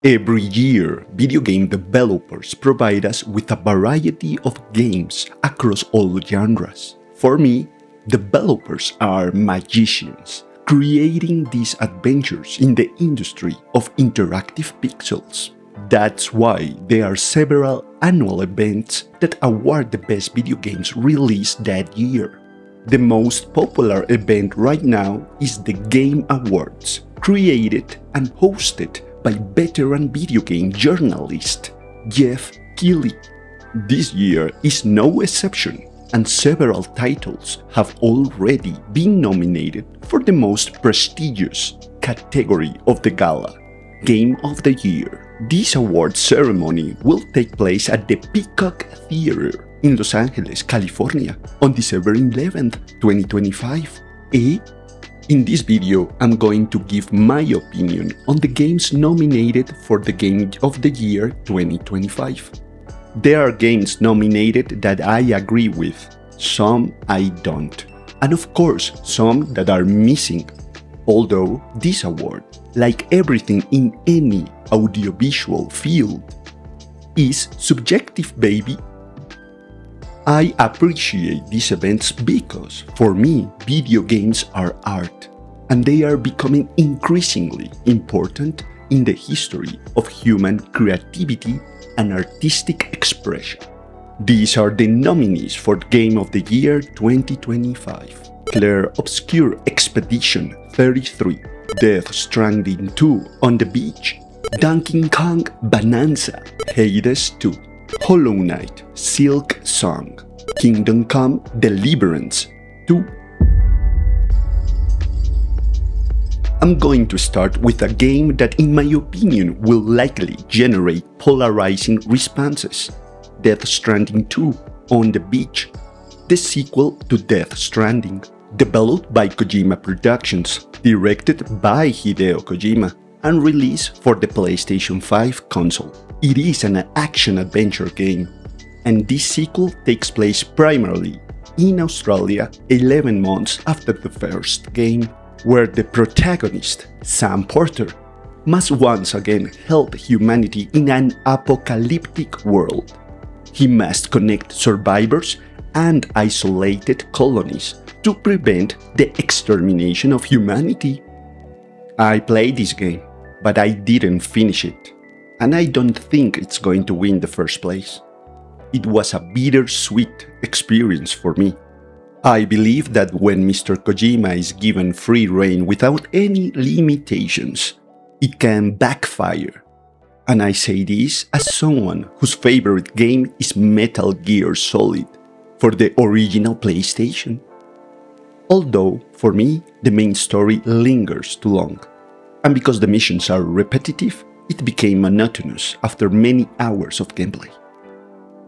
Every year, video game developers provide us with a variety of games across all genres. For me, developers are magicians, creating these adventures in the industry of interactive pixels. That's why there are several annual events that award the best video games released that year. The most popular event right now is the Game Awards, created and hosted by veteran video game journalist Jeff Keighley. This year is no exception, and several titles have already been nominated for the most prestigious category of the gala, Game of the Year. This award ceremony will take place at the Peacock Theater in Los Angeles, California on December 11th, 2025. In this video, I'm going to give my opinion on the games nominated for the Game of the Year 2025. There are games nominated that I agree with, some I don't, and of course some that are missing. Although this award, like everything in any audiovisual field, is subjective, baby. I appreciate these events because, for me, video games are art, and they are becoming increasingly important in the history of human creativity and artistic expression. These are the nominees for Game of the Year 2025. Clair Obscur Expedition 33, Death Stranding 2 On the Beach, Donkey Kong Bonanza, Hades 2, Hollow Knight, Silk Song, Kingdom Come Deliverance 2. I'm going to start with a game that in my opinion will likely generate polarizing responses. Death Stranding 2 On the Beach, the sequel to Death Stranding, developed by Kojima Productions, directed by Hideo Kojima, and released for the PlayStation 5 console. It is an action-adventure game, and this sequel takes place primarily in Australia 11 months after the first game, where the protagonist, Sam Porter, must once again help humanity in an apocalyptic world. He must connect survivors and isolated colonies to prevent the extermination of humanity. I played this game, but I didn't finish it, and I don't think it's going to win the first place. It was a bittersweet experience for me. I believe that when Mr. Kojima is given free rein without any limitations, it can backfire. And I say this as someone whose favorite game is Metal Gear Solid for the original PlayStation. Although, for me, the main story lingers too long, and because the missions are repetitive, it became monotonous after many hours of gameplay.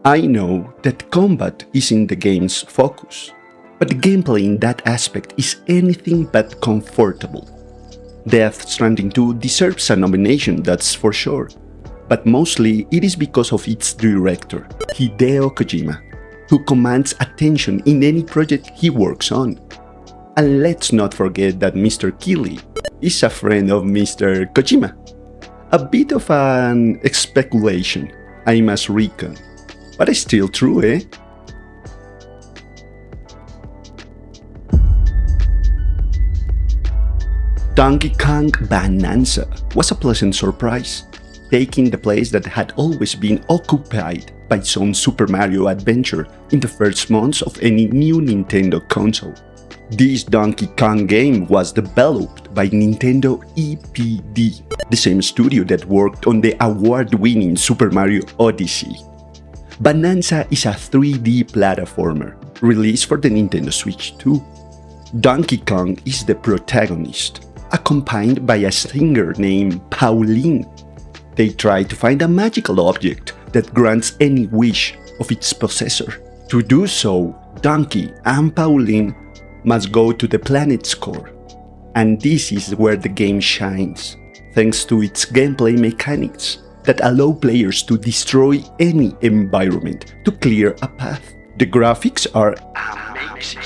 I know that combat is in the game's focus, but the gameplay in that aspect is anything but comfortable. Death Stranding 2 deserves a nomination, that's for sure, but mostly it is because of its director, Hideo Kojima, who commands attention in any project he works on. And let's not forget that Mr. Keighley is a friend of Mr. Kojima. A bit of an speculation, I must reckon, but it's still true, eh? Donkey Kong Bonanza was a pleasant surprise, taking the place that had always been occupied by some Super Mario adventure in the first months of any new Nintendo console. This Donkey Kong game was developed by Nintendo EPD, the same studio that worked on the award-winning Super Mario Odyssey. Bonanza is a 3D platformer, released for the Nintendo Switch 2. Donkey Kong is the protagonist, accompanied by a singer named Pauline. They try to find a magical object that grants any wish of its possessor. To do so, Donkey and Pauline must go to the planet's core, and this is where the game shines, thanks to its gameplay mechanics that allow players to destroy any environment to clear a path. The graphics are amazing.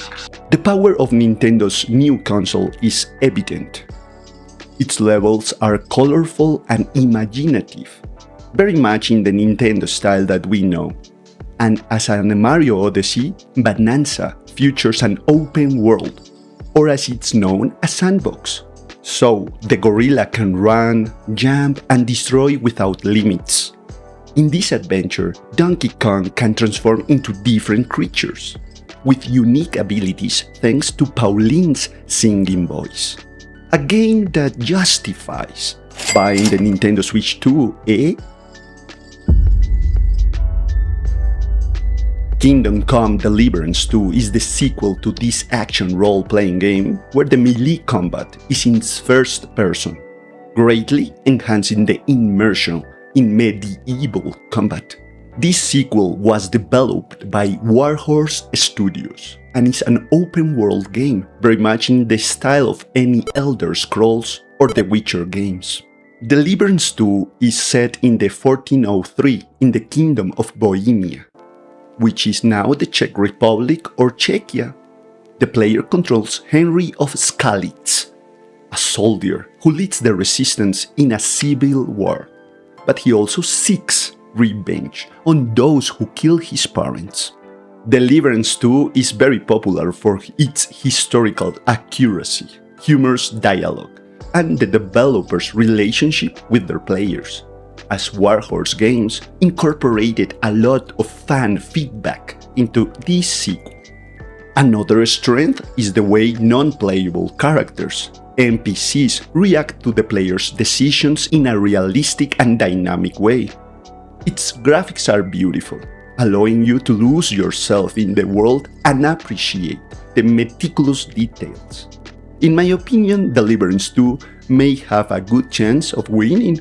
The power of Nintendo's new console is evident. Its levels are colorful and imaginative, very much in the Nintendo style that we know. And as in Mario Odyssey, Bonanza features an open world, or as it's known, a sandbox. So the gorilla can run, jump, and destroy without limits. In this adventure, Donkey Kong can transform into different creatures, with unique abilities thanks to Pauline's singing voice. A game that justifies buying the Nintendo Switch 2, eh? Kingdom Come: Deliverance 2 is the sequel to this action role-playing game where the melee combat is in first person, greatly enhancing the immersion in medieval combat. This sequel was developed by Warhorse Studios and is an open-world game very much in the style of any Elder Scrolls or The Witcher games. Deliverance 2 is set in the 1403 in the Kingdom of Bohemia, which is now the Czech Republic or Czechia. The player controls Henry of Skalitz, a soldier who leads the resistance in a civil war, but he also seeks revenge on those who kill his parents. Deliverance 2 is very popular for its historical accuracy, humorous dialogue, and the developers' relationship with their players, as Warhorse Games incorporated a lot of fan feedback into this sequel. Another strength is the way non-playable characters, NPCs, react to the player's decisions in a realistic and dynamic way. Its graphics are beautiful, allowing you to lose yourself in the world and appreciate the meticulous details. In my opinion, Deliverance 2 may have a good chance of winning.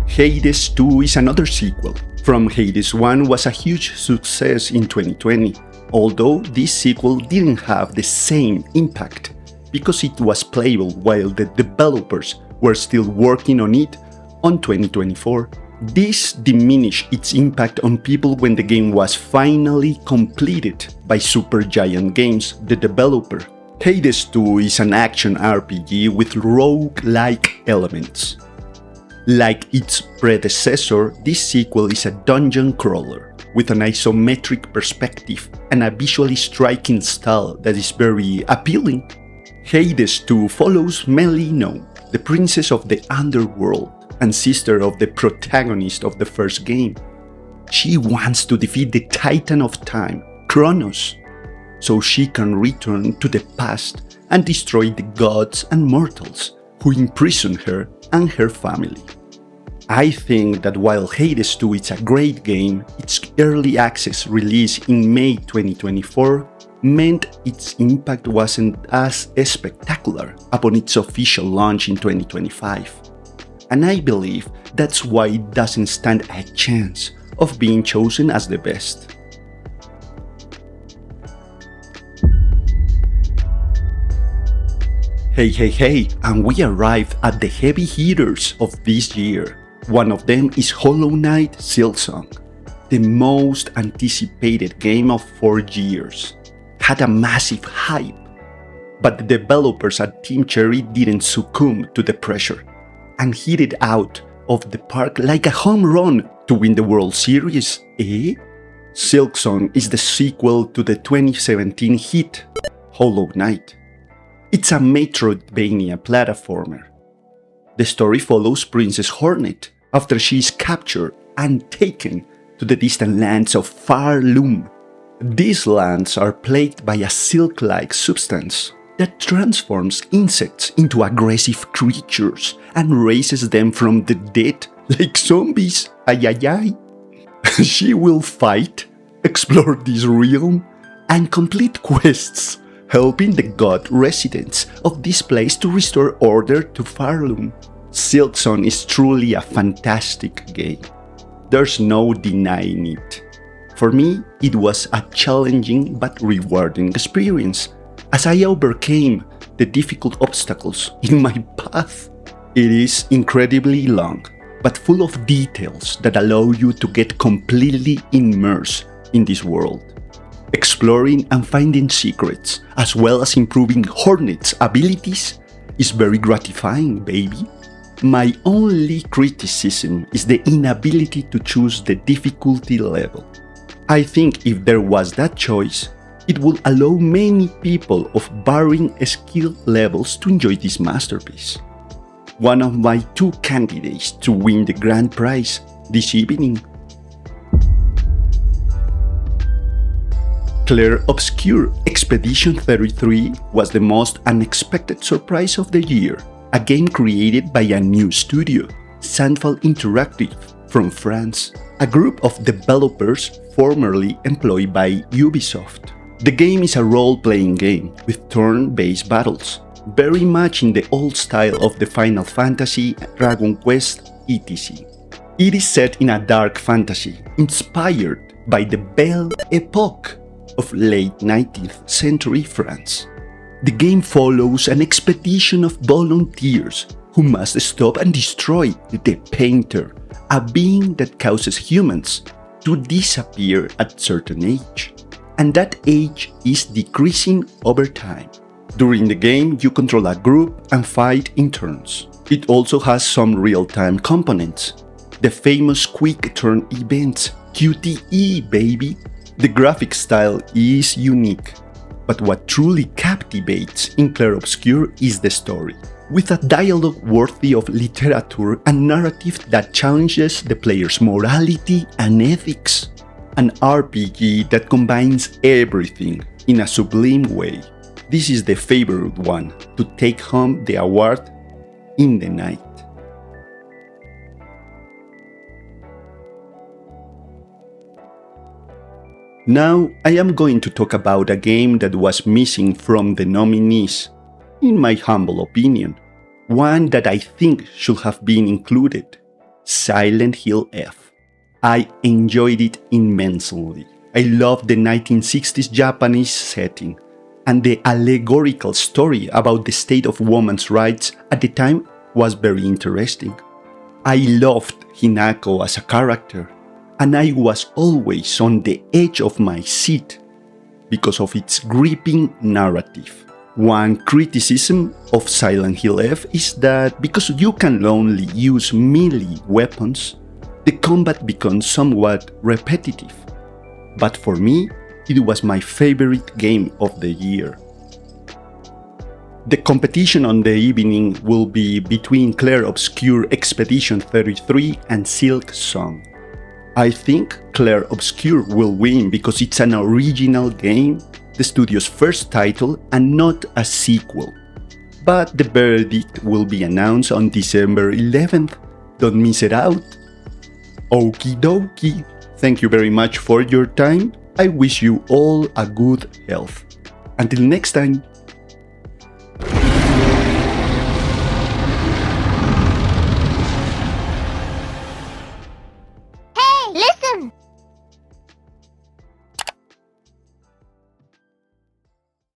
Hades 2 is another sequel. From Hades 1 was a huge success in 2020, although this sequel didn't have the same impact because it was playable while the developers were still working on it on 2024. This diminished its impact on people when the game was finally completed by Supergiant Games, the developer. Hades 2 is an action RPG with rogue-like elements. Like its predecessor, this sequel is a dungeon crawler with an isometric perspective and a visually striking style that is very appealing. Hades 2 follows Melino, the princess of the underworld and sister of the protagonist of the first game. She wants to defeat the Titan of Time, Kronos, so she can return to the past and destroy the gods and mortals who imprison her and her family. I think that while Hades 2 is a great game, its early access release in May 2024 meant its impact wasn't as spectacular upon its official launch in 2025. And I believe that's why it doesn't stand a chance of being chosen as the best. Hey, and we arrived at the heavy hitters of this year. One of them is Hollow Knight Silksong, the most anticipated game of 4 years. Had a massive hype, but the developers at Team Cherry didn't succumb to the pressure and hit it out of the park like a home run to win the World Series, eh? Silksong is the sequel to the 2017 hit Hollow Knight. It's a Metroidvania platformer. The story follows Princess Hornet after she is captured and taken to the distant lands of Farloom. These lands are plagued by a silk-like substance that transforms insects into aggressive creatures and raises them from the dead like zombies. Ay. She will fight, explore this realm, and complete quests, helping the god residents of this place to restore order to Farloom. Silksong is truly a fantastic game. There's no denying it. For me, it was a challenging but rewarding experience, as I overcame the difficult obstacles in my path. It is incredibly long, but full of details that allow you to get completely immersed in this world. Exploring and finding secrets, as well as improving Hornet's abilities, is very gratifying, baby. My only criticism is the inability to choose the difficulty level. I think if there was that choice, it would allow many people of varying skill levels to enjoy this masterpiece. One of my two candidates to win the grand prize this evening. Clair Obscur Expedition 33 was the most unexpected surprise of the year, a game created by a new studio, Sandfall Interactive, from France, a group of developers formerly employed by Ubisoft. The game is a role-playing game with turn-based battles, very much in the old style of the Final Fantasy, Dragon Quest, etc. It is set in a dark fantasy, inspired by the Belle Époque of late 19th century France. The game follows an expedition of volunteers who must stop and destroy the Painter, a being that causes humans to disappear at certain age, and that age is decreasing over time. During the game, you control a group and fight in turns. It also has some real-time components, the famous quick turn events, QTE baby. The graphic style is unique, but what truly captivates in Clair Obscur is the story, with a dialogue worthy of literature and narrative that challenges the player's morality and ethics. An RPG that combines everything in a sublime way. This is the favorite one to take home the award in the night. Now I am going to talk about a game that was missing from the nominees, in my humble opinion. One that I think should have been included, Silent Hill F. I enjoyed it immensely. I loved the 1960s Japanese setting, and the allegorical story about the state of women's rights at the time was very interesting. I loved Hinako as a character, and I was always on the edge of my seat because of its gripping narrative. One criticism of Silent Hill F is that because you can only use melee weapons, the combat becomes somewhat repetitive. But for me, it was my favorite game of the year. The competition on the evening will be between Clair Obscur Expedition 33 and Silk Song. I think Clair Obscur will win because it's an original game, the studio's first title, and not a sequel. But the verdict will be announced on December 11th. Don't miss it out. Okie dokie. Thank you very much for your time. I wish you all a good health. Until next time.